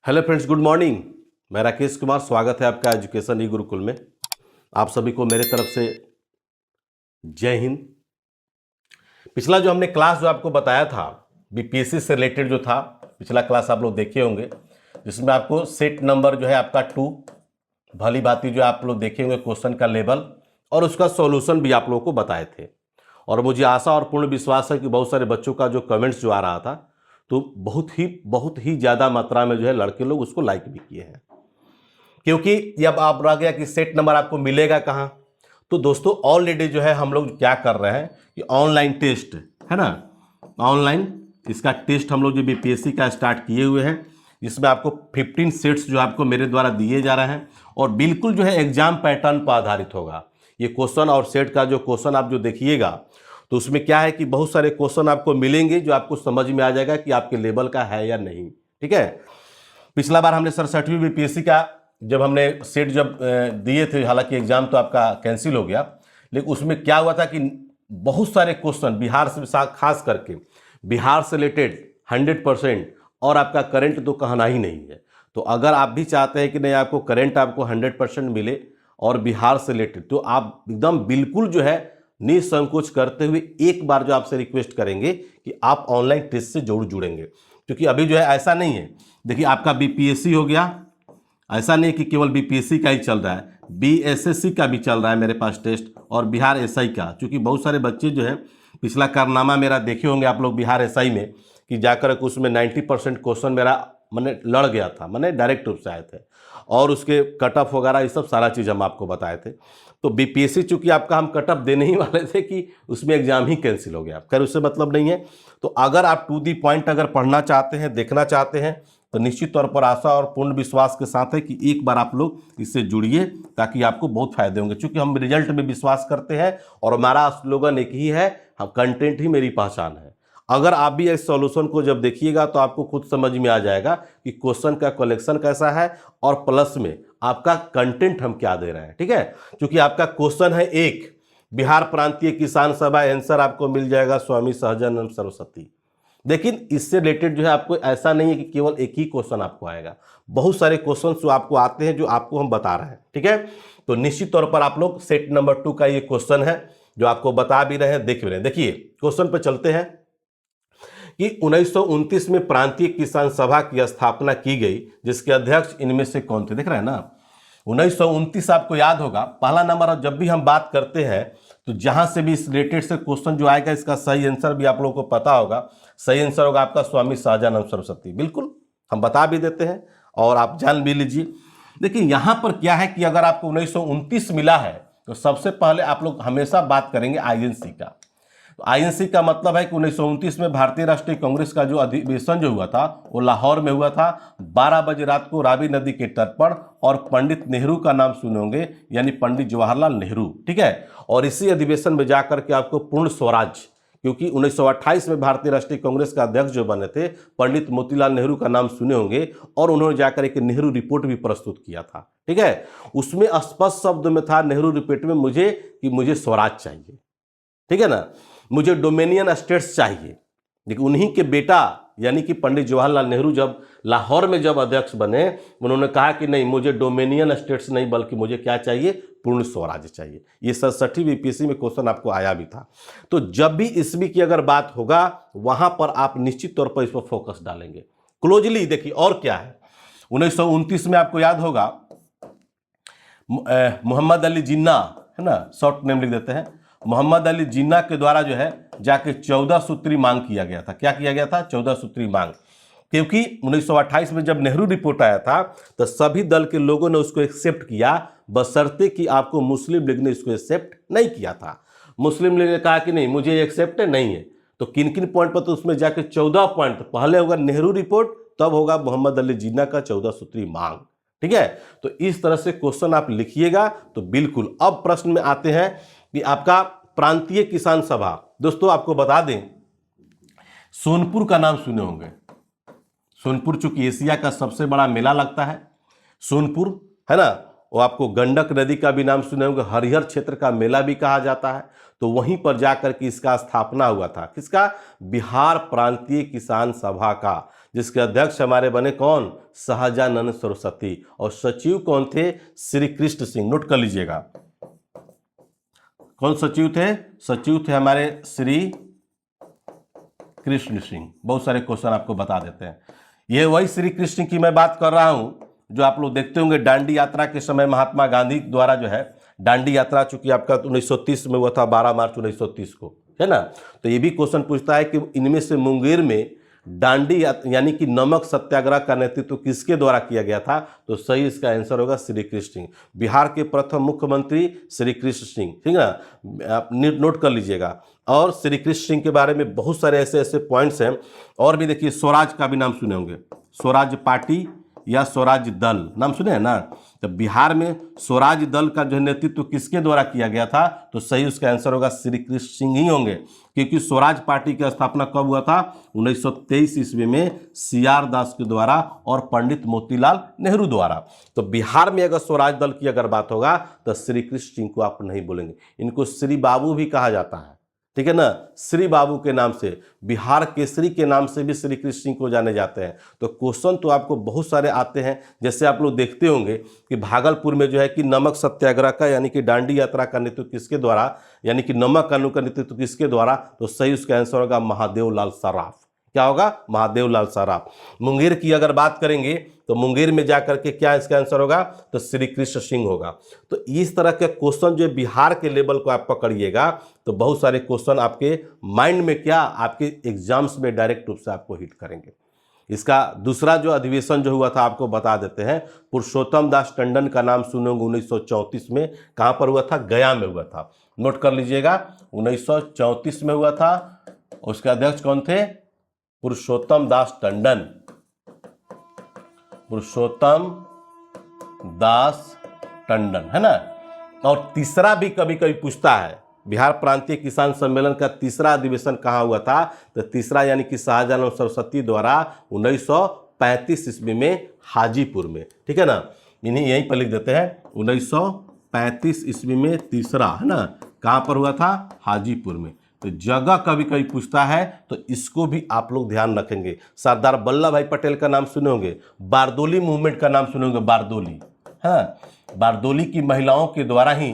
Hello friends, good morning. मैं राकेश कुमार, स्वागत है आपका एजुकेशन ई गुरुकुल में। आप सभी को मेरे तरफ से जय हिंद। पिछला जो हमने क्लास जो आपको बताया था बीपीएससी से रिलेटेड जो था, पिछला क्लास आप लोग देखे होंगे, जिसमें आपको सेट नंबर जो है आपका 2 भली भांति जो आप लोग देखे होंगे क्वेश्चन का लेवल और उसका सॉल्यूशन भी आप लोगों को बताए थे। और मुझे आशा और पूर्ण विश्वास है कि बहुत सारे बच्चों का जो कमेंट्स जो आ रहा था, तो बहुत ही ज़्यादा मात्रा में जो है लड़के लोग उसको लाइक भी किए हैं, क्योंकि अब आप रह गया कि सेट नंबर आपको मिलेगा कहाँ। तो दोस्तों ऑलरेडी जो है हम लोग क्या कर रहे हैं कि ऑनलाइन टेस्ट है ना, ऑनलाइन इसका टेस्ट हम लोग जो बीपीएससी का स्टार्ट किए हुए हैं, जिसमें आपको 15 सेट्स जो आपको मेरे द्वारा दिए जा रहे हैं और बिल्कुल जो है एग्जाम पैटर्न पर आधारित होगा। ये क्वेश्चन और सेट का जो क्वेश्चन आप जो देखिएगा, तो उसमें क्या है कि बहुत सारे क्वेश्चन आपको मिलेंगे जो आपको समझ में आ जाएगा कि आपके लेवल का है या नहीं। ठीक है, पिछला बार हमने 67वीं बीपीएससी का जब हमने सेट जब दिए थे, हालांकि एग्जाम तो आपका कैंसिल हो गया, लेकिन उसमें क्या हुआ था कि बहुत सारे क्वेश्चन बिहार से, खास करके बिहार से रिलेटेड 100%, और आपका करंट तो कहना ही नहीं है। तो अगर आप भी चाहते हैं कि नहीं आपको करंट आपको 100% मिले और बिहार से रिलेटेड, तो आप एकदम बिल्कुल जो है निसंकोच करते हुए एक बार जो आपसे रिक्वेस्ट करेंगे कि आप ऑनलाइन टेस्ट से जरूर जुड़ेंगे। क्योंकि अभी जो है ऐसा नहीं है, देखिए आपका बीपीएससी हो गया, ऐसा नहीं कि केवल बीपीएससी का ही चल रहा है, बीएसएससी का भी चल रहा है मेरे पास टेस्ट, और बिहार एसआई का। क्योंकि बहुत सारे बच्चे जो हैं पिछला कारनामा मेरा देखे होंगे आप लोग बिहार एसआई में, कि जाकर उसमें 90% क्वेश्चन मेरा मैंने लड़ गया था, मैंने डायरेक्ट रूप से आए थे, और उसके कट ऑफ वगैरह ये सब सारा चीज़ हम आपको बताए थे। तो बीपीएससी चूंकि आपका हम कट ऑफ देने ही वाले थे कि उसमें एग्जाम ही कैंसिल हो गया, खैर उससे मतलब नहीं है। तो अगर आप टू दी पॉइंट अगर पढ़ना चाहते हैं, देखना चाहते हैं, तो निश्चित तौर पर आशा और पूर्ण विश्वास के साथ है कि एक बार आप लोग इससे जुड़िए, ताकि आपको बहुत फायदे होंगे। क्योंकि हम रिजल्ट में विश्वास करते हैं और हमारा स्लोगन एक ही है, हम कंटेंट ही मेरी पहचान है। अगर आप भी इस सॉल्यूशन को जब देखिएगा तो आपको खुद समझ में आ जाएगा कि क्वेश्चन का कलेक्शन कैसा है और प्लस में आपका कंटेंट हम क्या दे रहे हैं। ठीक है, क्योंकि आपका क्वेश्चन है एक, बिहार प्रांतीय किसान सभा, आंसर आपको मिल जाएगा स्वामी सहजानंद सरस्वती। लेकिन इससे रिलेटेड जो है आपको ऐसा नहीं है कि केवल एक ही क्वेश्चन आपको आएगा, बहुत सारे क्वेश्चन जो आपको आते हैं जो आपको हम बता रहे हैं। ठीक है, तो निश्चित तौर पर आप लोग सेट नंबर 2 का ये क्वेश्चन है जो आपको बता भी रहे हैं, देख भी रहे हैं। देखिए क्वेश्चन पे चलते हैं कि 1929 में प्रांतीय किसान सभा की स्थापना की गई, जिसके अध्यक्ष इनमें से कौन थे। देख रहे हैं ना, 1929 आपको याद होगा पहला नंबर। और जब भी हम बात करते हैं तो जहां से भी इस रिलेटेड से क्वेश्चन जो आएगा, इसका सही आंसर भी आप लोगों को पता होगा। सही आंसर होगा आपका स्वामी सहजानंद सरस्वती, बिल्कुल हम बता भी देते हैं और आप जान भी लीजिए। लेकिन यहां पर क्या है कि अगर आपको 1929 मिला है, तो सबसे पहले आप लोग हमेशा बात करेंगे आईएनसी का। तो आईएनसी का मतलब है कि 1929 में भारतीय राष्ट्रीय कांग्रेस का जो अधिवेशन जो हुआ था वो लाहौर में हुआ था, 12 बजे रात को रावी नदी के तट पर, और पंडित नेहरू का नाम सुने होंगे, यानी पंडित जवाहरलाल नेहरू। ठीक है, और इसी अधिवेशन में जाकर के आपको पूर्ण स्वराज, क्योंकि 1928 में भारतीय राष्ट्रीय कांग्रेस का अध्यक्ष जो बने थे पंडित मोतीलाल नेहरू का नाम सुने होंगे, और उन्होंने जाकर एक नेहरू रिपोर्ट भी प्रस्तुत किया था। ठीक है, उसमें स्पष्ट शब्द में था नेहरू रिपोर्ट में मुझे स्वराज चाहिए। ठीक है ना, मुझे डोमिनियन स्टेट्स चाहिए। लेकिन उन्हीं के बेटा यानी कि पंडित जवाहरलाल नेहरू जब लाहौर में जब अध्यक्ष बने, उन्होंने कहा कि नहीं, मुझे डोमिनियन स्टेट्स नहीं, बल्कि मुझे क्या चाहिए, पूर्ण स्वराज्य चाहिए। ये 67वीं बीपीएससी में क्वेश्चन आपको आया भी था। तो जब भी ईस्वी की अगर बात होगा, वहां पर आप निश्चित तौर पर इस पर फोकस डालेंगे क्लोजली। देखिए और क्या है, 1929 में आपको याद होगा मोहम्मद अली जिन्ना, है ना, शॉर्ट नेम लिख देते हैं, मोहम्मद अली जिन्ना के द्वारा जो है जाके 14 सूत्री मांग किया गया था। क्या किया गया था, 14 सूत्री मांग। क्योंकि 1928 में जब नेहरू रिपोर्ट आया था तो सभी दल के लोगों ने उसको एक्सेप्ट किया, बशर्ते कि आपको मुस्लिम लीग ने इसको एक्सेप्ट नहीं किया था। मुस्लिम लीग ने कहा कि नहीं, मुझे एक्सेप्ट नहीं है। तो किन किन पॉइंट पर, तो उसमें जाके 14 पॉइंट, पहले होगा नेहरू रिपोर्ट, तब होगा मोहम्मद अली जिन्ना का 14 सूत्री मांग। ठीक है, तो इस तरह से क्वेश्चन आप लिखिएगा तो बिल्कुल। अब प्रश्न में आते हैं कि आपका प्रांतीय किसान सभा, दोस्तों आपको बता दें सोनपुर का नाम सुने होंगे। सोनपुर चूंकि एशिया का सबसे बड़ा मेला लगता है, सोनपुर है ना, वो आपको गंडक नदी का भी नाम सुने होंगे, हरिहर क्षेत्र का मेला भी कहा जाता है। तो वहीं पर जाकर के इसका स्थापना हुआ था, किसका, बिहार प्रांतीय किसान सभा का, जिसके अध्यक्ष हमारे बने कौन, सहजानंद सरस्वती, और सचिव कौन थे, श्री कृष्ण सिंह। नोट कर लीजिएगा, कौन सचिव थे, सचिव थे हमारे श्री कृष्ण सिंह। बहुत सारे क्वेश्चन आपको बता देते हैं। ये वही श्री कृष्ण की मैं बात कर रहा हूं जो आप लोग देखते होंगे दांडी यात्रा के समय महात्मा गांधी द्वारा जो है दांडी यात्रा, चूंकि आपका 1930 में हुआ था, 12 मार्च 1930 को, है ना। तो ये भी क्वेश्चन पूछता है कि इनमें से मुंगेर में दांडी यानी कि नमक सत्याग्रह का नेतृत्व किसके द्वारा किया गया था, तो सही इसका आंसर होगा श्री कृष्ण सिंह। बिहार के प्रथम मुख्यमंत्री श्री कृष्ण सिंह, ठीक है ना, आप नोट कर लीजिएगा। और श्री कृष्ण सिंह के बारे में बहुत सारे ऐसे ऐसे पॉइंट्स हैं। और भी देखिए, स्वराज का भी नाम सुने होंगे, स्वराज पार्टी या स्वराज दल नाम सुने हैं ना। तो बिहार में स्वराज दल का जो नेतृत्व किसके द्वारा किया गया था, तो सही उसका आंसर होगा श्री कृष्ण सिंह ही होंगे, क्योंकि स्वराज पार्टी की स्थापना कब हुआ था, 1923 ईस्वी में CR दास के द्वारा और पंडित मोतीलाल नेहरू द्वारा। तो बिहार में अगर स्वराज दल की अगर बात होगा तो श्री कृष्ण सिंह को आप नहीं बोलेंगे, इनको श्री बाबू भी कहा जाता है, ठीक है ना। श्री बाबू के नाम से, बिहार केसरी के नाम से भी श्री कृष्ण सिंह को जाने जाते हैं। तो क्वेश्चन तो आपको बहुत सारे आते हैं, जैसे आप लोग देखते होंगे कि भागलपुर में जो है कि नमक सत्याग्रह का यानी कि दांडी यात्रा का नेतृत्व किसके द्वारा, यानी कि नमक कानून का नेतृत्व किसके द्वारा, तो सही उसका आंसर होगा महादेव लाल सराफ। क्या होगा, महादेव लाल सराफ। मुंगेर की अगर बात करेंगे तो मुंगेर में जाकर के क्या इसका आंसर होगा, तो श्री कृष्ण सिंह होगा। तो इस तरह के क्वेश्चन जो बिहार के लेवल को आप पकड़िएगा तो बहुत सारे क्वेश्चन आपके माइंड में क्या, आपके एग्जाम्स में डायरेक्ट रूप से आपको हिट करेंगे। इसका दूसरा जो अधिवेशन जो हुआ था आपको बता देते हैं। पुरुषोत्तम दास टंडन का नाम सुनोगे 1934 में, कहाँ पर हुआ था, गया में हुआ था। नोट कर लीजिएगा, 1934 में हुआ था। उसके अध्यक्ष कौन थे, पुरुषोत्तम दास टंडन, पुरुषोत्तम दास टंडन, है ना। और तीसरा भी कभी कभी पूछता है, बिहार प्रांतीय किसान सम्मेलन का तीसरा अधिवेशन कहाँ हुआ था, तो तीसरा यानी कि शाहजानंद सरस्वती द्वारा 1935 ईस्वी में हाजीपुर में, ठीक है ना। इन्हीं यहीं पर लिख देते हैं, 1935 ईस्वी में तीसरा, है ना, कहाँ पर हुआ था, हाजीपुर में। तो जगह कभी कभी पूछता है तो इसको भी आप लोग ध्यान रखेंगे। सरदार वल्लभ भाई पटेल का नाम सुने होंगे, बारदोली मूवमेंट का नाम सुने होंगे, बारदोली, है, बारदोली की महिलाओं के द्वारा ही,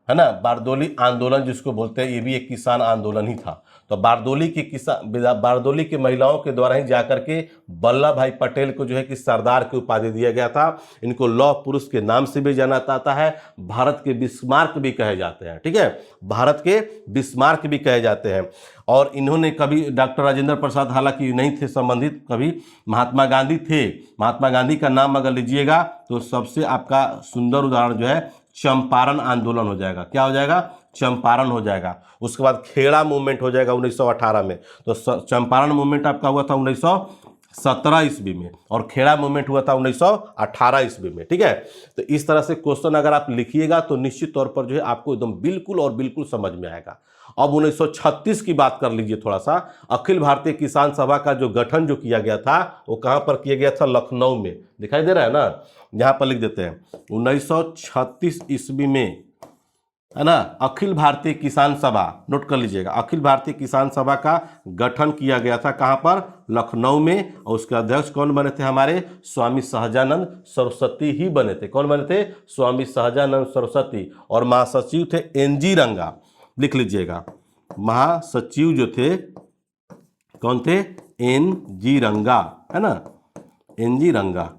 है ना, बारदोली आंदोलन जिसको बोलते हैं, ये भी एक किसान आंदोलन ही था। तो बारदोली की महिलाओं के द्वारा ही जाकर के वल्लभ भाई पटेल को जो है कि सरदार की उपाधि दिया गया था। इनको लौह पुरुष के नाम से भी जाना जाता है, भारत के बिस्मार्क भी कहे जाते हैं, ठीक है, भारत के बिस्मार्क भी कहे जाते हैं। और इन्होंने कभी डॉक्टर राजेंद्र प्रसाद हालांकि नहीं थे संबंधित, कभी महात्मा गांधी थे। महात्मा गांधी का नाम अगर लीजिएगा तो सबसे आपका सुंदर उदाहरण जो है चंपारण आंदोलन हो जाएगा। क्या हो जाएगा, चंपारण हो जाएगा। उसके बाद खेड़ा मूवमेंट हो जाएगा 1918 में। तो चंपारण मूवमेंट आपका हुआ था 1917 ईस्वी में, और खेड़ा मूवमेंट हुआ था 1918 ईस्वी में, ठीक है। तो इस तरह से क्वेश्चन अगर आप लिखिएगा तो निश्चित तौर पर जो है आपको एकदम बिल्कुल और बिल्कुल समझ में आएगा। अब 1936 की बात कर लीजिए थोड़ा सा। अखिल भारतीय किसान सभा का जो गठन जो किया गया था वो कहाँ पर किया गया था, लखनऊ में। दिखाई दे रहा है ना, यहाँ पर लिख देते हैं 1936 ईस्वी में, है ना, अखिल भारतीय किसान सभा, नोट कर लीजिएगा, अखिल भारतीय किसान सभा का गठन किया गया था कहाँ पर, लखनऊ में। और उसके अध्यक्ष कौन बने थे, हमारे स्वामी सहजानंद सरस्वती ही बने थे। कौन बने थे, स्वामी सहजानंद सरस्वती। और महासचिव थे NG रंगा, लिख लीजिएगा, महासचिव जो थे कौन थे, NG रंगा, है ना, NG रंगा।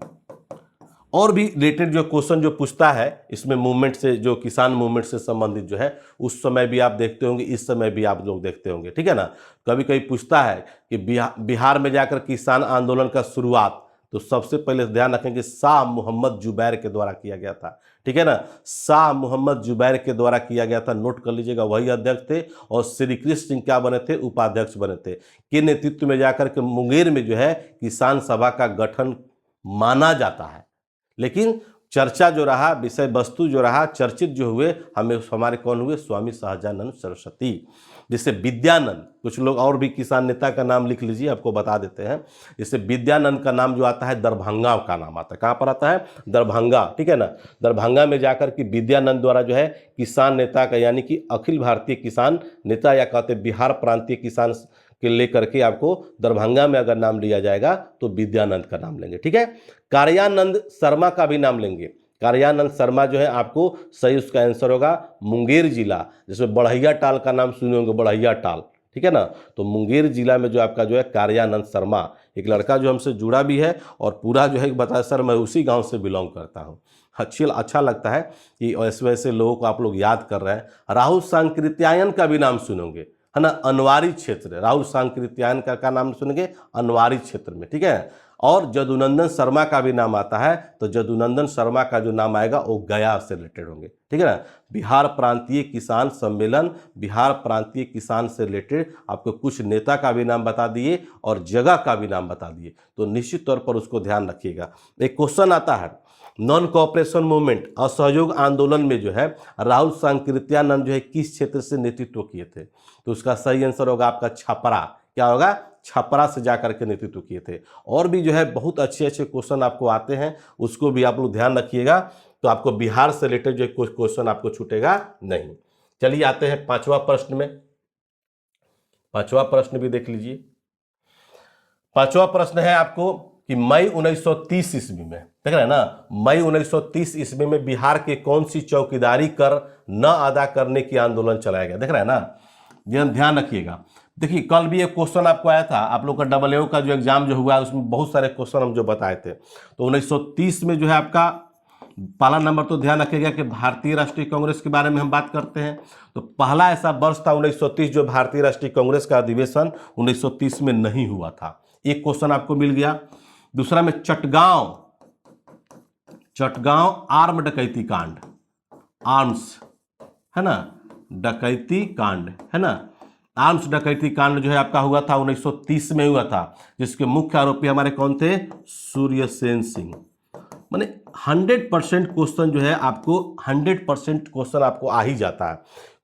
और भी रिलेटेड जो क्वेश्चन जो पूछता है इसमें मूवमेंट से, जो किसान मूवमेंट से संबंधित जो है, उस समय भी आप देखते होंगे, इस समय भी आप लोग देखते होंगे, ठीक है ना। कभी कभी पूछता है कि बिहार में जाकर किसान आंदोलन का शुरुआत, तो सबसे पहले ध्यान रखेंगे शाह मोहम्मद जुबैर के द्वारा किया गया था, ठीक है ना, शाह मोहम्मद जुबैर के द्वारा किया गया था। नोट कर लीजिएगा, वही अध्यक्ष थे। और श्री कृष्ण सिंह क्या बने थे, उपाध्यक्ष बने थे। के नेतृत्व में जाकर के मुंगेर में जो है किसान सभा का गठन माना जाता है। लेकिन चर्चा जो रहा, विषय वस्तु जो रहा, चर्चित जो हुए, हमारे कौन हुए, स्वामी सहजानंद सरस्वती। जैसे विद्यानंद, कुछ लोग और भी किसान नेता का नाम लिख लीजिए, आपको बता देते हैं। जैसे विद्यानंद का नाम जो आता है, दरभंगा का नाम आता है। कहाँ पर आता है, दरभंगा, ठीक है ना। दरभंगा में जाकर के विद्यानंद द्वारा जो है किसान नेता का, यानी कि अखिल भारतीय किसान नेता, या कहते बिहार प्रांतीय किसान के लेकर के आपको दरभंगा में अगर नाम लिया जाएगा तो विद्यानंद का नाम लेंगे। ठीक है, कार्यानंद शर्मा का भी नाम लेंगे। कार्यानंद शर्मा जो है आपको सही उसका आंसर होगा मुंगेर जिला, जिसमें बढ़ैया टाल का नाम सुने होंगे, बढ़ैया टाल। ठीक है ना, तो मुंगेर जिला में जो आपका जो है कार्यानंद शर्मा, एक लड़का जो हमसे जुड़ा भी है और पूरा जो है बता सर मैं उसी गांव से बिलोंग करता हूं। अच्छा लगता है कि ऐसे वैसे लोगों को आप लोग याद कर रहे हैं। राहुल सांकृत्यायन का भी नाम सुनोगे, है ना, अनवारी क्षेत्र, राहुल सांकृत्यायन का नाम सुनेंगे अनवारी क्षेत्र में। ठीक है, और जदुनंदन शर्मा का भी नाम आता है, तो जदुनंदन शर्मा का जो नाम आएगा वो गया से रिलेटेड होंगे। ठीक है ना, बिहार प्रांतीय किसान सम्मेलन, बिहार प्रांतीय किसान से रिलेटेड आपको कुछ नेता का भी नाम बता दिए और जगह का भी नाम बता दिए, तो निश्चित तौर पर उसको ध्यान रखिएगा। एक क्वेश्चन आता है, नॉन कोऑपरेशन मूवमेंट, असहयोग आंदोलन में जो है राहुल सांकृत्यानंद जो है किस क्षेत्र से नेतृत्व किए थे, तो उसका सही आंसर होगा आपका छपरा। क्या होगा, छपरा से जाकर के नेतृत्व किए थे। और भी जो है बहुत अच्छे अच्छे क्वेश्चन आपको आते हैं, उसको भी आप लोग ध्यान रखिएगा, तो आपको बिहार से रिलेटेड जो कोई क्वेश्चन आपको छूटेगा नहीं। चलिए आते हैं पांचवा प्रश्न में। पांचवा प्रश्न भी देख लीजिए। पांचवा प्रश्न है आपको कि मई 1930 ईस्वी में, देख रहे हैं ना, मई 1930 ईस्वी में बिहार के कौन सी चौकीदारी कर न अदा करने की आंदोलन चलाया गया, देख रहे हैं ना, ध्यान रखिएगा। देखिए कल भी एक क्वेश्चन आपको आया था, आप लोग का AA का जो एग्जाम जो हुआ है उसमें बहुत सारे क्वेश्चन हम जो बताए थे। तो 1930 में जो है आपका पहला नंबर तो ध्यान रखिएगा कि भारतीय राष्ट्रीय कांग्रेस के बारे में हम बात करते हैं, तो पहला ऐसा वर्ष था 1930 जो भारतीय राष्ट्रीय कांग्रेस का अधिवेशन 1930 में नहीं हुआ था, एक क्वेश्चन आपको मिल गया। दूसरा में चटगांव आर्म डकैती कांड, आर्म्स, है ना, डकैती कांड, है ना, आर्म्स डकैती कांड जो है आपका हुआ था 1930 में हुआ था, जिसके मुख्य आरोपी हमारे कौन थे, सूर्यसेन सिंह। माने 100% क्वेश्चन जो है आपको 100% क्वेश्चन आपको आ ही जाता है,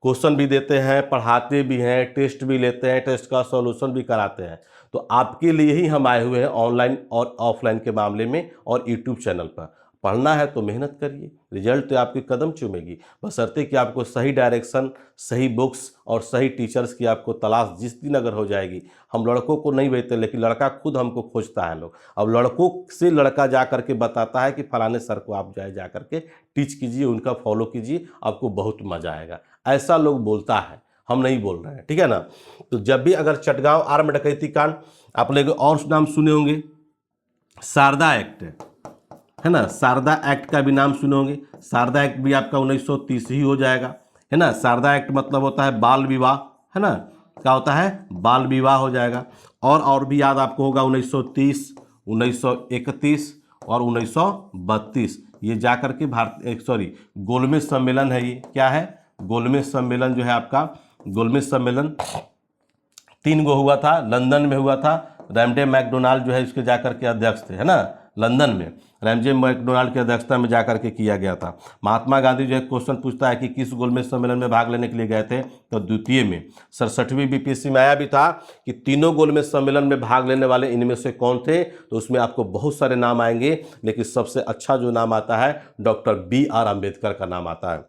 क्वेश्चन भी देते हैं, पढ़ाते भी हैं, टेस्ट भी लेते हैं, टेस्ट का सॉल्यूशन भी कराते हैं। तो आपके लिए ही हम आए हुए हैं ऑनलाइन और ऑफलाइन के मामले में, और यूट्यूब चैनल पर। पढ़ना है तो मेहनत करिए, रिजल्ट तो आपके कदम चूमेगी, बशर्ते कि आपको सही डायरेक्शन, सही बुक्स और सही टीचर्स की आपको तलाश जिस दिन अगर हो जाएगी। हम लड़कों को नहीं भेजते, लेकिन लड़का खुद हमको खोजता है लोग। अब लड़कों से लड़का जा करके बताता है कि फलाने सर को आप जा करके टीच कीजिए, उनका फॉलो कीजिए, आपको बहुत मजा आएगा, ऐसा लोग बोलता है, हम नहीं बोल रहे हैं। ठीक है ना, तो जब भी अगर चटगांव आर्म डकैती कांड, आप लोग और नाम सुने होंगे, शारदा एक्ट, है ना, शारदा एक्ट का भी नाम सुने होंगे। शारदा एक्ट भी आपका 1930 ही हो जाएगा, है ना। शारदा एक्ट मतलब होता है बाल विवाह, है ना, क्या होता है, बाल विवाह हो जाएगा। और भी याद आपको होगा 1930, 1931 और 1932, ये जाकर के गोलमेज सम्मेलन है। ये क्या है, गोलमेज सम्मेलन जो है आपका, गोलमेज सम्मेलन 3 गो हुआ था, लंदन में हुआ था, रैमडे मैकडोनाल्ड जो है इसके जाकर के अध्यक्ष थे, है ना, लंदन में रैमजे मैकडोनाल्ड की अध्यक्षता में जाकर के किया गया था। महात्मा गांधी जो है क्वेश्चन पूछता है कि किस गोलमेज सम्मेलन में भाग लेने के लिए गए थे, तो द्वितीय में। 67वीं BPSC में आया भी था कि तीनों गोलमेज सम्मेलन में भाग लेने वाले इनमें से कौन थे, तो उसमें आपको बहुत सारे नाम आएंगे, लेकिन सबसे अच्छा जो नाम आता है डॉक्टर BR अम्बेडकर का नाम आता है।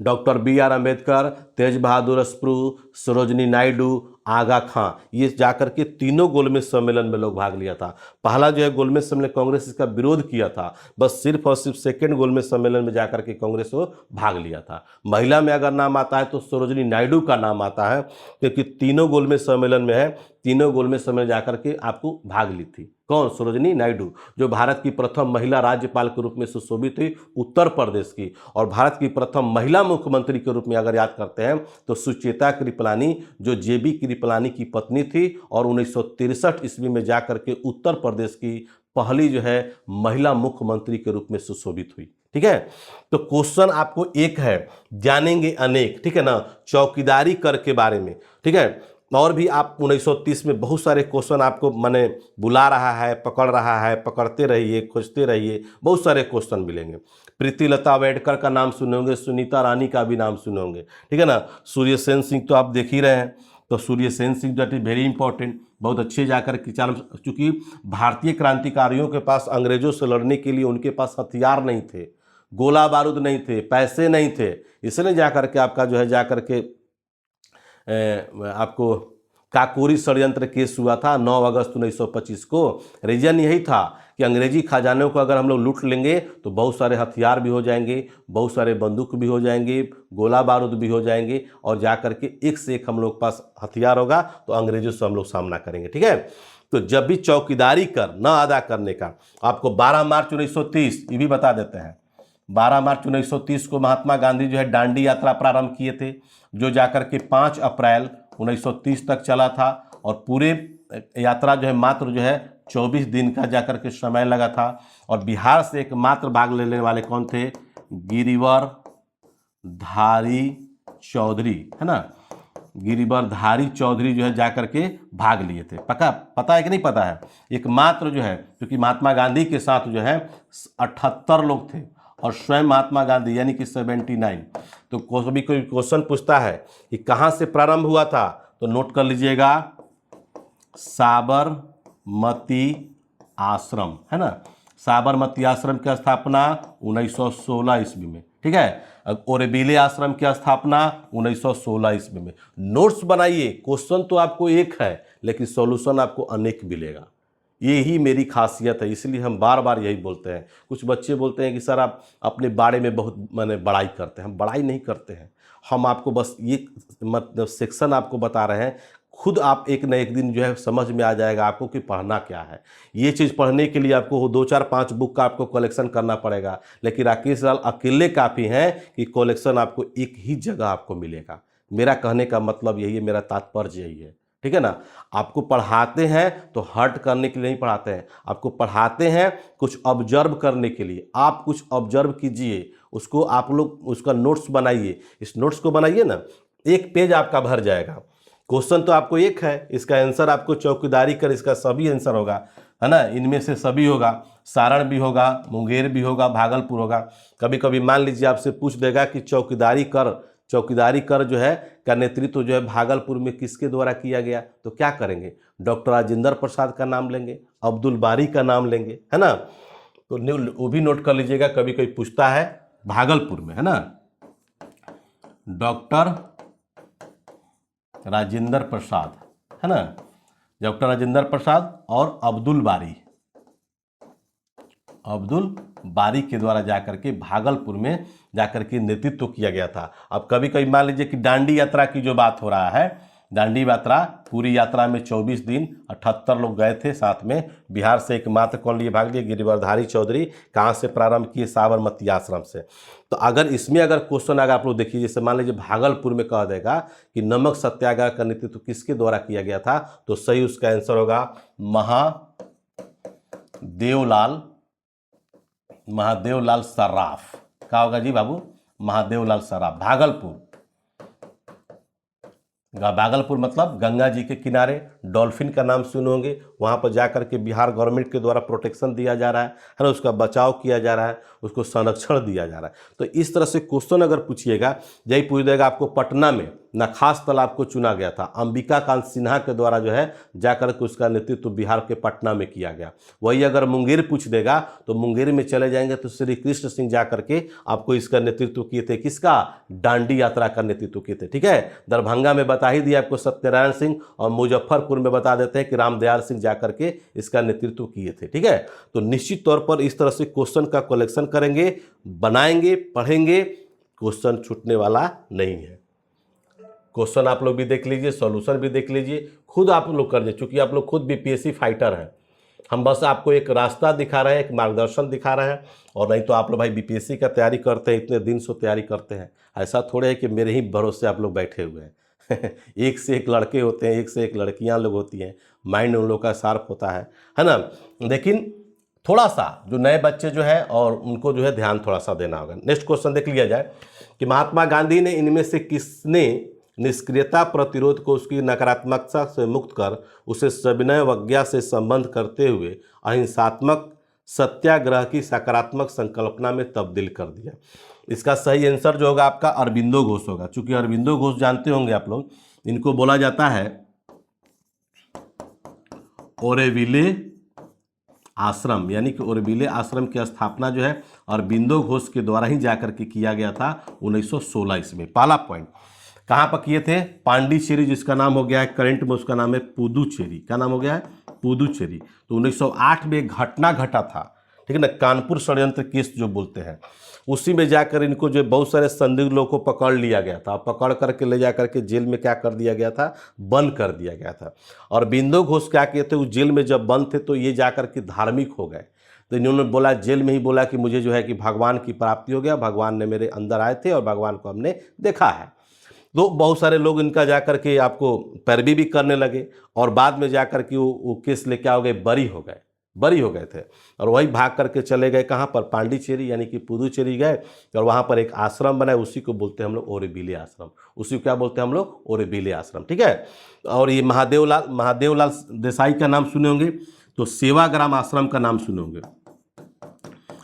डॉक्टर BR अम्बेडकर, तेज बहादुर स्प्रू, सरोजनी नायडू, आगा खां, ये जाकर के तीनों गोलमेज सम्मेलन में लोग भाग लिया था। पहला जो है गोलमेज सम्मेलन कांग्रेस इसका विरोध किया था, बस सिर्फ और सिर्फ सेकेंड गोलमेज सम्मेलन में जाकर के कांग्रेस को भाग लिया था। महिला में अगर नाम आता है तो सरोजनी नायडू का नाम आता है, क्योंकि तीनों गोलमेज सम्मेलन में है, तीनों गोलमेज सम्मेलन जाकर के आपको भाग ली थी। कौन, सरोजनी नायडू, जो भारत की प्रथम महिला राज्यपाल के रूप में सुशोभित हुई उत्तर प्रदेश की, और भारत की प्रथम महिला मुख्यमंत्री के रूप में अगर याद करते हैं तो सुचेता कृपलानी, जो JB कृपलानी की पत्नी थी, और 1963 ईस्वी में जाकर के उत्तर प्रदेश की पहली जो है महिला मुख्यमंत्री के रूप में सुशोभित हुई। ठीक है, तो क्वेश्चन आपको एक है, जानेंगे अनेक, ठीक है ना, चौकीदारी कर के बारे में। ठीक है, और भी आप 1930 में बहुत सारे क्वेश्चन आपको माने बुला रहा है, पकड़ रहा है, पकड़ते रहिए, खोजते रहिए, बहुत सारे क्वेश्चन मिलेंगे। प्रीतिलता अम्बेडकर का नाम सुने होंगे, सुनीता रानी का भी नाम सुने होंगे, ठीक है ना। सूर्यसेन सिंह तो आप देख ही रहे हैं, तो Suryasen Singh that is very important, बहुत अच्छे जाकर के चूंकि भारतीय क्रांतिकारियों के पास अंग्रेजों से लड़ने के लिए उनके पास हथियार नहीं थे, गोला बारूद नहीं थे, पैसे नहीं थे, इसलिए जाकर के आपका जो है जाकर के आपको काकोरी षड्यंत्र केस हुआ था 9 अगस्त 1925 को। रीजन यही था कि अंग्रेजी खजानों को अगर हम लोग लूट लेंगे तो बहुत सारे हथियार भी हो जाएंगे, बहुत सारे बंदूक भी हो जाएंगे, गोला बारूद भी हो जाएंगे, और जा करके एक से एक हम लोग के पास हथियार होगा तो अंग्रेजों से हम लोग सामना करेंगे। ठीक है, तो जब भी चौकीदारी कर न अदा करने का, आपको 12 मार्च 1930 ये भी बता देते हैं, 12 मार्च 1930 को महात्मा गांधी जो है दांडी यात्रा प्रारंभ किए थे, जो जाकर के 5 अप्रैल 1930 तक चला था, और पूरे यात्रा जो है मात्र जो है 24 दिन का जाकर के समय लगा था। और बिहार से एकमात्र भाग लेने वाले कौन थे? गिरिवर धारी चौधरी, है ना, गिरिवर धारी चौधरी जो है जाकर के भाग लिए थे। पता है कि नहीं पता है? एकमात्र जो है, क्योंकि महात्मा गांधी के साथ जो है 78 लोग थे और स्वयं महात्मा गांधी यानी कि 79। तो कभी कोई क्वेश्चन पूछता है कि कहाँ से प्रारंभ हुआ था, तो नोट कर लीजिएगा, साबरमती आश्रम, है ना, साबरमती आश्रम की स्थापना 1916 ईस्वी में। ठीक है, ओरेबिले आश्रम की स्थापना 1916 ईस्वी में। नोट्स बनाइए, क्वेश्चन तो आपको एक है लेकिन सॉल्यूशन आपको अनेक मिलेगा। ये ही मेरी खासियत है, इसलिए हम बार बार यही बोलते हैं। कुछ बच्चे बोलते हैं कि सर आप अपने बारे में बहुत बड़ाई करते हैं। हम बड़ाई नहीं करते हैं, हम आपको बस ये मतलब सेक्शन आपको बता रहे हैं। खुद आप एक न एक दिन जो है समझ में आ जाएगा आपको कि पढ़ना क्या है। ये चीज़ पढ़ने के लिए आपको 2, 4, 5 बुक का आपको कलेक्शन करना पड़ेगा, लेकिन राकेश लाल अकेले काफ़ी हैं कि कलेक्शन आपको एक ही जगह आपको मिलेगा। मेरा कहने का मतलब यही है, मेरा तात्पर्य यही है। ठीक है ना, आपको पढ़ाते हैं तो हर्ट करने के लिए नहीं पढ़ाते हैं, आपको पढ़ाते हैं कुछ ऑब्जर्व करने के लिए। आप कुछ ऑब्जर्व कीजिए, उसको आप लोग उसका नोट्स बनाइए। इस नोट्स को बनाइए ना, एक पेज आपका भर जाएगा। क्वेश्चन तो आपको एक है, इसका आंसर आपको चौकीदारी कर इसका सभी आंसर होगा, है ना, इनमें से सभी होगा। सारण भी होगा, मुंगेर भी होगा, भागलपुर होगा। कभी कभी मान लीजिए आपसे पूछ देगा कि चौकीदारी कर जो है का नेतृत्व जो है भागलपुर में किसके द्वारा किया गया, तो क्या करेंगे? डॉक्टर राजेंद्र प्रसाद का नाम लेंगे, अब्दुल बारी का नाम लेंगे, है ना। तो वो भी नोट कर लीजिएगा, कभी कोई पूछता है भागलपुर में, है ना, डॉक्टर राजेंद्र प्रसाद, है ना, डॉक्टर राजेंद्र प्रसाद और अब्दुल बारी के द्वारा जाकर के भागलपुर में जाकर के नेतृत्व किया गया था। अब कभी कभी मान लीजिए कि दांडी यात्रा की जो बात हो रहा है, दांडी यात्रा, पूरी यात्रा में 24 दिन 78 लोग गए थे साथ में। बिहार से एकमात्र कौन लिए भाग लिए? गिरिवरधारी चौधरी। कहाँ से प्रारंभ किए? साबरमती आश्रम से। तो अगर इसमें अगर क्वेश्चन अगर आप लोग देखिए, जैसे मान लीजिए भागलपुर में कह देगा कि नमक सत्याग्रह का नेतृत्व किसके द्वारा किया गया था, तो सही उसका आंसर होगा महादेवलाल सर्राफ। क्या होगा जी बाबू? महादेवलाल सर्राफ। भागलपुर मतलब गंगा जी के किनारे, डॉल्फिन का नाम सुने होंगे, वहाँ पर जाकर के बिहार गवर्नमेंट के द्वारा प्रोटेक्शन दिया जा रहा है ना, उसका बचाव किया जा रहा है, उसको संरक्षण दिया जा रहा है। तो इस तरह से क्वेश्चन अगर पूछिएगा, यही पूछ देगा आपको पटना में नखास तालाब को चुना गया था, अंबिका कांत सिन्हा के द्वारा जो है जाकर के उसका नेतृत्व बिहार के पटना में किया गया। वही अगर मुंगेर पूछ देगा तो मुंगेर में चले जाएंगे तो श्री कृष्ण सिंह जाकर के आपको इसका नेतृत्व किए थे। किसका? दांडी यात्रा का नेतृत्व किए थे। ठीक है, दरभंगा में बता ही दिया आपको सत्यनारायण सिंह, और मुजफ्फरपुर में बता देते हैं कि रामदयाल सिंह जाकर के इसका नेतृत्व किए थे। ठीक है, तो निश्चित तौर पर इस तरह से क्वेश्चन का कलेक्शन करेंगे, बनाएंगे, पढ़ेंगे, क्वेश्चन छूटने वाला नहीं है। क्वेश्चन आप लोग भी देख लीजिए, सॉल्यूशन भी देख लीजिए, खुद आप लोग कर लीजिए, क्योंकि आप लोग खुद बीपीएससी फाइटर हैं। हम बस आपको एक रास्ता दिखा रहे हैं, एक मार्गदर्शन दिखा रहे हैं, और नहीं तो आप लोग भाई बीपीएससी का तैयारी करते हैं, इतने दिन से तैयारी करते हैं। ऐसा थोड़े है कि मेरे ही भरोसे आप लोग बैठे हुए हैं। एक से एक लड़के होते हैं, एक से एक लड़कियां लोग होती हैं, माइंड उन लोग का शार्प होता है ना। लेकिन थोड़ा सा जो नए बच्चे जो है और उनको जो है ध्यान थोड़ा सा देना होगा। नेक्स्ट क्वेश्चन देख लिया जाए कि महात्मा गांधी ने इनमें से किसने निष्क्रियता प्रतिरोध को उसकी नकारात्मकता से मुक्त कर उसे सविनय अवज्ञा से संबंध करते हुए अहिंसात्मक सत्याग्रह की सकारात्मक संकल्पना में तब्दील कर दिया? इसका सही आंसर जो होगा आपका अरबिंदो घोष होगा। चूंकि अरबिंदो घोष जानते होंगे आप लोग, इनको बोला जाता है ओरेविले आश्रम, यानी कि ओरेविले आश्रम की स्थापना जो है अरबिंदो घोष के द्वारा ही जाकर के किया गया था 1916 ईस्वी में। पहला पॉइंट। कहाँ पर किए थे? पांडिचेरी, जिसका नाम हो गया है करंट में, उसका नाम है पुदुचेरी। क्या नाम हो गया है? पुदुचेरी। तो 1908 में एक घटना घटा था, ठीक है ना, कानपुर षड्यंत्र केस जो बोलते हैं, उसी में जाकर इनको जो बहुत सारे संदिग्ध लोगों को पकड़ लिया गया था। पकड़ करके ले जा करके जेल में क्या कर दिया गया था? बंद कर दिया गया था। और बिंदु घोष क्या किए थे? उस जेल में जब बंद थे तो ये जा करके धार्मिक हो गए। तो इन्होंने बोला, जेल में ही बोला कि मुझे जो है कि भगवान की प्राप्ति हो गया, भगवान ने मेरे अंदर आए थे और भगवान को हमने देखा है। तो बहुत सारे लोग इनका जाकर के आपको पैरवी भी करने लगे और बाद में जाकर के वो केस ले क्या हो गए? बरी हो गए थे। और वही भाग करके चले गए कहाँ पर? पांडिचेरी यानी कि पुदुचेरी गए और वहाँ पर एक आश्रम बनाए, उसी को बोलते हैं हम लोग ओरोविले आश्रम। उसी को क्या बोलते हैं हम लोग? ओरोविले आश्रम, ठीक है। और ये महादेवलाल देसाई का नाम सुने होंगे, तो सेवाग्राम आश्रम का नाम सुने होंगे।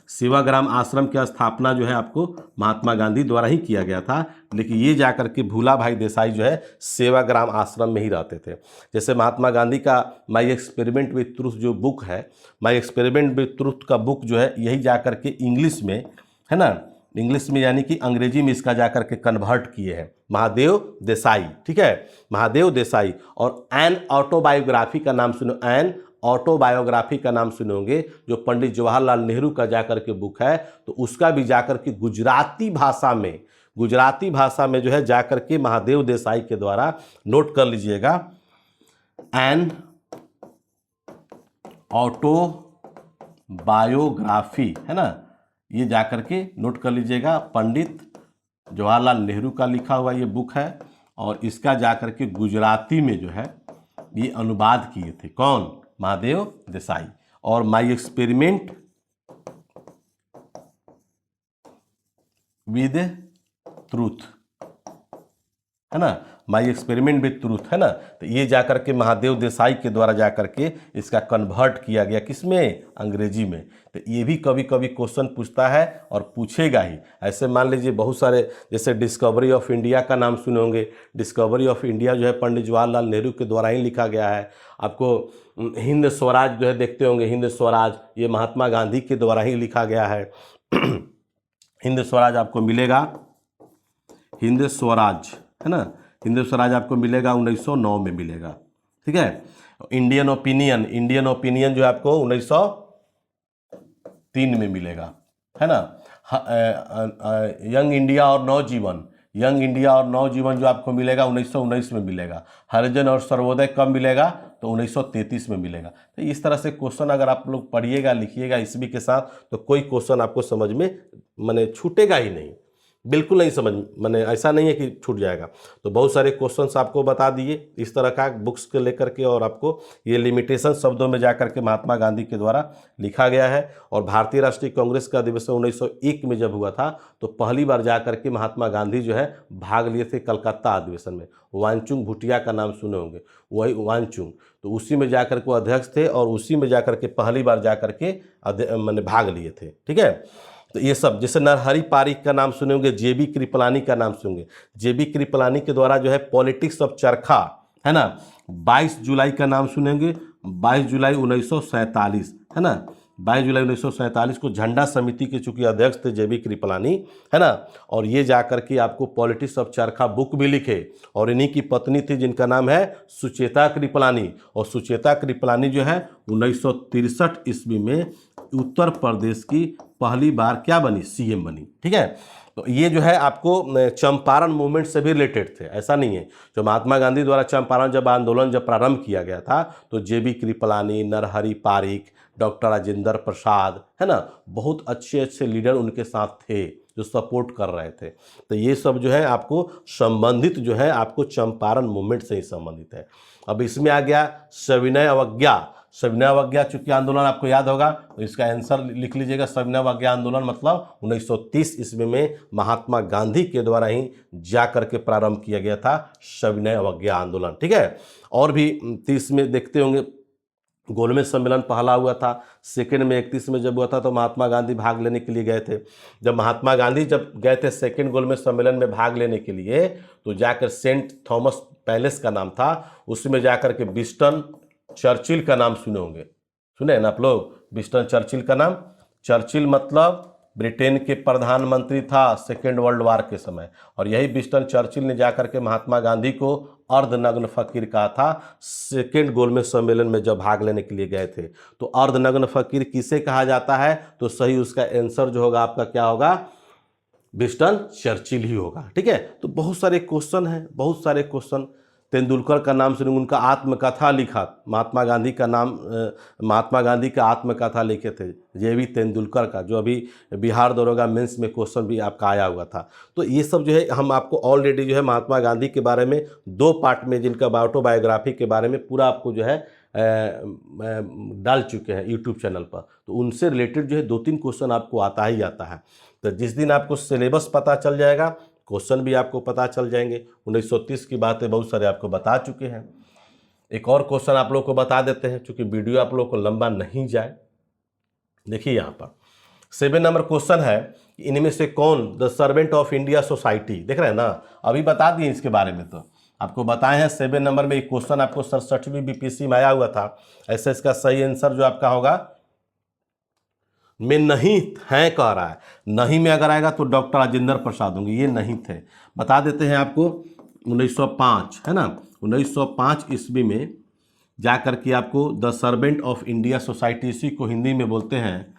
सेवाग्राम आश्रम की स्थापना जो है आपको महात्मा गांधी द्वारा ही किया गया था, लेकिन ये जाकर के भूला भाई देसाई जो है सेवाग्राम आश्रम में ही रहते थे। जैसे महात्मा गांधी का माई एक्सपेरिमेंट विथ ट्रूथ जो बुक है, माई एक्सपेरिमेंट विथ ट्रूथ का बुक जो है, यही जाकर के इंग्लिश में, है ना, इंग्लिश में यानी कि अंग्रेजी में इसका जाकर के कन्वर्ट किए हैं महादेव देसाई, ठीक है, महादेव देसाई। और एन ऑटोबायोग्राफी का नाम सुनो, एन ऑटोबायोग्राफी का नाम सुनोगे, जो पंडित जवाहरलाल नेहरू का जाकर के बुक है, तो उसका भी जाकर के गुजराती भाषा में जो है जाकर के महादेव देसाई के द्वारा, नोट कर लीजिएगा, एन ऑटोबायोग्राफी, है ना, ये जाकर के नोट कर लीजिएगा, पंडित जवाहरलाल नेहरू का लिखा हुआ ये बुक है। और इसका जाकर के गुजराती में जो है ये अनुवाद किए थे कौन? महादेव देसाई। और माई एक्सपेरिमेंट विद ट्रूथ, है ना, माई एक्सपेरिमेंट विद ट्रूथ, है ना, तो ये जाकर के महादेव देसाई के द्वारा जाकर के इसका कन्वर्ट किया गया, किसमें? अंग्रेजी में। तो ये भी कभी कभी क्वेश्चन पूछता है और पूछेगा ही। ऐसे मान लीजिए बहुत सारे, जैसे डिस्कवरी ऑफ इंडिया का नाम सुने होंगे। डिस्कवरी ऑफ इंडिया जो है पंडित जवाहरलाल नेहरू के द्वारा ही लिखा गया है। आपको हिंद स्वराज जो है देखते होंगे, हिंद स्वराज, ये महात्मा गांधी के द्वारा ही लिखा गया है। हिंद स्वराज आपको मिलेगा, हिंद स्वराज, है ना, हिंद स्वराज आपको मिलेगा 1909 में मिलेगा, ठीक है। इंडियन ओपिनियन जो आपको 1903 में मिलेगा, है ना। यंग इंडिया और नवजीवन जो आपको मिलेगा 1919 में मिलेगा। हरिजन और सर्वोदय कब मिलेगा? तो 1933 में मिलेगा। तो इस तरह से क्वेश्चन अगर आप लोग पढ़िएगा, लिखिएगा इसमें के साथ, तो कोई क्वेश्चन आपको समझ में माने छूटेगा ही नहीं, बिल्कुल नहीं समझ, माने ऐसा नहीं है कि छूट जाएगा। तो बहुत सारे क्वेश्चंस आपको बता दिए इस तरह का बुक्स के लेकर के, और आपको ये लिमिटेशन शब्दों में जाकर के महात्मा गांधी के द्वारा लिखा गया है। और भारतीय राष्ट्रीय कांग्रेस का अधिवेशन 1901 में जब हुआ था, तो पहली बार जाकर के महात्मा गांधी जो है भाग लिए थे कलकत्ता अधिवेशन में। वांगचुक भूटिया का नाम सुने होंगे, वही वांगचुक, तो उसी में जाकर के वो अध्यक्ष थे और उसी में जाकर के पहली बार जाकर के मैंने भाग लिए थे, ठीक है। तो ये सब, जैसे नरहरि पारिक का नाम सुने होंगे, जेबी कृपलानी का नाम सुनेंगे। जेबी कृपलानी के द्वारा जो है पॉलिटिक्स ऑफ चरखा, है ना, 22 जुलाई का नाम सुनेंगे, 22 जुलाई 1947, है ना, 22 जुलाई 1947 को झंडा समिति के चूंकि अध्यक्ष थे जेबी कृपलानी, है ना। और ये जाकर के आपको पॉलिटिक्स ऑफ चरखा बुक भी लिखे, और इन्हीं की पत्नी थी जिनका नाम है सुचेता कृपलानी। और सुचेता कृपलानी जो है 1963 ईस्वी में उत्तर प्रदेश की पहली बार क्या बनी? सीएम बनी, ठीक है। तो ये जो है आपको चंपारण मूवमेंट से भी रिलेटेड थे, ऐसा नहीं है। जो महात्मा गांधी द्वारा चंपारण जब आंदोलन जब प्रारंभ किया गया था, तो जेबी कृपलानी, नरहरि पारिक, डॉक्टर राजेंद्र प्रसाद, है ना, बहुत अच्छे अच्छे लीडर उनके साथ थे जो सपोर्ट कर रहे थे। तो ये सब जो है आपको संबंधित जो है आपको चंपारण मूवमेंट से ही संबंधित है। अब इसमें आ गया सविनय अवज्ञा चूंकि आंदोलन आपको याद होगा, तो इसका आंसर लिख लीजिएगा। सविनय अवज्ञा आंदोलन मतलब 1930 ईस्वी में महात्मा गांधी के द्वारा ही जा करके प्रारंभ किया गया था सविनय अवज्ञा आंदोलन, ठीक है। और भी 30 में देखते होंगे गोलमेज सम्मेलन पहला हुआ था, सेकेंड में 31 में जब हुआ था तो महात्मा गांधी भाग लेने के लिए गए थे। जब महात्मा गांधी जब गए थे सेकेंड गोलमेज सम्मेलन में भाग लेने के लिए, तो जाकर सेंट थॉमस पैलेस का नाम था, उसमें जाकर के विंस्टन चर्चिल का नाम सुने होंगे, सुने ना आप लोग? विंस्टन चर्चिल का नाम, चर्चिल मतलब ब्रिटेन के प्रधानमंत्री था सेकेंड वर्ल्ड वार के समय, और यही विंस्टन चर्चिल ने जाकर के महात्मा गांधी को अर्धनग्न फकीर कहा था सेकेंड गोलमेज सम्मेलन में जब भाग लेने के लिए गए थे। तो अर्धनग्न फकीर किसे कहा जाता है? तो सही उसका आंसर जो होगा आपका क्या होगा? विंस्टन चर्चिल ही होगा। ठीक है, तो बहुत सारे क्वेश्चन हैं, बहुत सारे क्वेश्चन। तेंदुलकर का नाम सुनेंगे, उनका आत्मकथा लिखा, महात्मा गांधी का नाम, महात्मा गांधी का आत्मकथा लिखे थे जेवी तेंदुलकर का, जो अभी बिहार दरोगा मेंस में क्वेश्चन भी आपका आया हुआ था। तो ये सब जो है हम आपको ऑलरेडी जो है महात्मा गांधी के बारे में 2 पार्ट में, जिनका ऑटोबायोग्राफी के बारे में पूरा आपको जो है डाल चुके हैं यूट्यूब चैनल पर। तो उनसे रिलेटेड जो है 2-3 क्वेश्चन आपको आता ही आता है। तो जिस दिन आपको सिलेबस पता चल जाएगा, क्वेश्चन भी आपको पता चल जाएंगे। 1930 की बातें बहुत सारे आपको बता चुके हैं। एक और क्वेश्चन आप लोग को बता देते हैं, क्योंकि वीडियो आप लोग को लंबा नहीं जाए। देखिए यहाँ पर 7 नंबर क्वेश्चन है, इनमें से कौन the servant of India society, देख रहे हैं ना, अभी बता दिए इसके बारे में, तो आपको बताए हैं 7 नंबर में। एक क्वेश्चन आपको 67वीं बीपीएससी में आया हुआ था। ऐसे इसका सही आंसर जो आपका होगा में नहीं है कह रहा है। नहीं में अगर आएगा तो डॉक्टर राजेंद्र प्रसाद होंगे, ये नहीं थे। बता देते हैं आपको 1905 है ना, 1905 ईस्वी में जाकर के आपको the servant of India society, इसी को हिंदी में बोलते हैं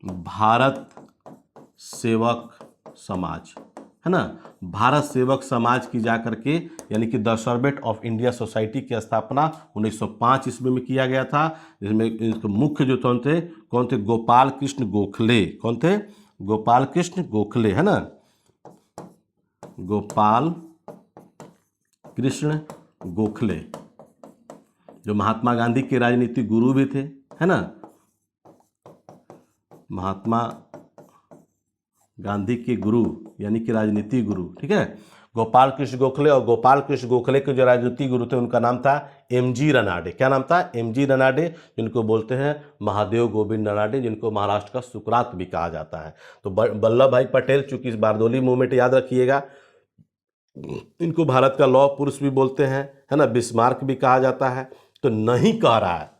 भारत सेवक समाज, है ना। भारत सेवक समाज की जाकर के यानी कि the servant of India society की स्थापना 1905 ईस्वी में किया गया था, जिसमें इसके मुख्य जो कौन थे? गोपाल कृष्ण गोखले। कौन थे? गोपाल कृष्ण गोखले, है ना, गोपाल कृष्ण गोखले, जो महात्मा गांधी के राजनीतिक गुरु भी थे, है ना, महात्मा गांधी के गुरु यानी कि राजनीतिक गुरु। ठीक है, गोपाल कृष्ण गोखले, और गोपाल कृष्ण गोखले के जो राजनीतिक गुरु थे उनका नाम था एमजी रनाडे। क्या नाम था? एमजी रनाडे, जिनको बोलते हैं महादेव गोविंद रनाडे, जिनको महाराष्ट्र का सुकरात भी कहा जाता है। तो वल्लभ भाई पटेल, चूंकि इस बारदोली मूवमेंट याद रखिएगा, इनको भारत का लौह पुरुष भी बोलते हैं, है ना, बिस्मार्क भी कहा जाता है। तो नहीं कह रहा है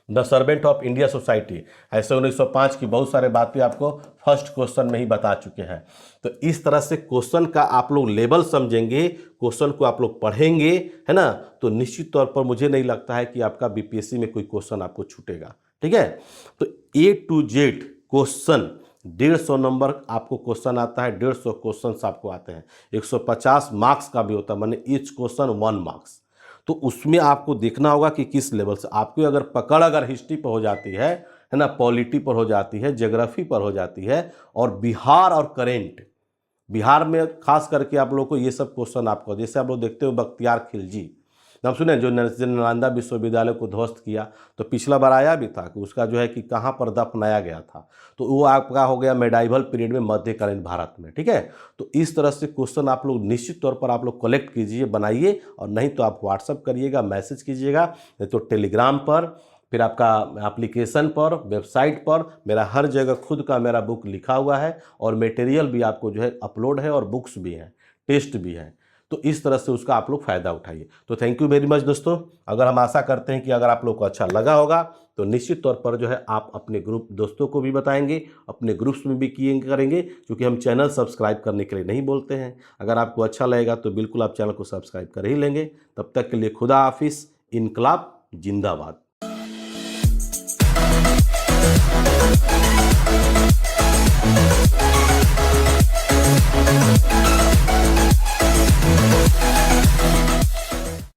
the servant of India society. ऐसे 1905 की बहुत सारे बातें आपको फर्स्ट क्वेश्चन में ही बता चुके हैं। तो इस तरह से क्वेश्चन का आप लोग लेवल समझेंगे, क्वेश्चन को आप लोग पढ़ेंगे, है ना, तो निश्चित तौर पर मुझे नहीं लगता है कि आपका बीपीएससी में कोई क्वेश्चन आपको छूटेगा। ठीक है, तो A to Z question 150 number आपको क्वेश्चन आता है, 150 क्वेश्चन आपको आते हैं। 150 मार्क्स का भी होता है, माने ईच क्वेश्चन 1 मार्क्स। तो उसमें आपको देखना होगा कि किस लेवल से आपको अगर पकड़ अगर हिस्ट्री पर हो जाती है ना, पॉलिटी पर हो जाती है, ज्योग्राफी पर हो जाती है, और बिहार और करेंट, बिहार में खास करके आप लोग को ये सब क्वेश्चन आपको, जैसे आप लोग देखते हो बख्तियार खिलजी नाम सुने, जो नालंदा विश्वविद्यालय को ध्वस्त किया, तो पिछला बार आया भी था कि उसका जो है कि कहाँ पर दफनाया गया था, तो वो आपका हो गया मेडाइवल पीरियड में, मध्यकालीन भारत में। ठीक है, तो इस तरह से क्वेश्चन आप लोग निश्चित तौर पर आप लोग कलेक्ट कीजिए, बनाइए, और नहीं तो आप व्हाट्सअप करिएगा, मैसेज कीजिएगा, नहीं तो टेलीग्राम पर, फिर आपका एप्लीकेशन पर, वेबसाइट पर, मेरा हर जगह खुद का मेरा बुक लिखा हुआ है, और मटेरियल भी आपको जो है अपलोड है, और बुक्स भी हैं, टेस्ट भी हैं। तो इस तरह से उसका आप लोग फ़ायदा उठाइए। तो थैंक यू वेरी मच दोस्तों। अगर हम आशा करते हैं कि अगर आप लोग को अच्छा लगा होगा, तो निश्चित तौर पर जो है आप अपने ग्रुप दोस्तों को भी बताएंगे, अपने ग्रुप्स में भी करेंगे, क्योंकि हम चैनल सब्सक्राइब करने के लिए नहीं बोलते हैं। अगर आपको अच्छा लगेगा तो बिल्कुल आप चैनल को सब्सक्राइब कर ही लेंगे। तब तक के लिए खुदा हाफिज़, इनकलाब जिंदाबाद।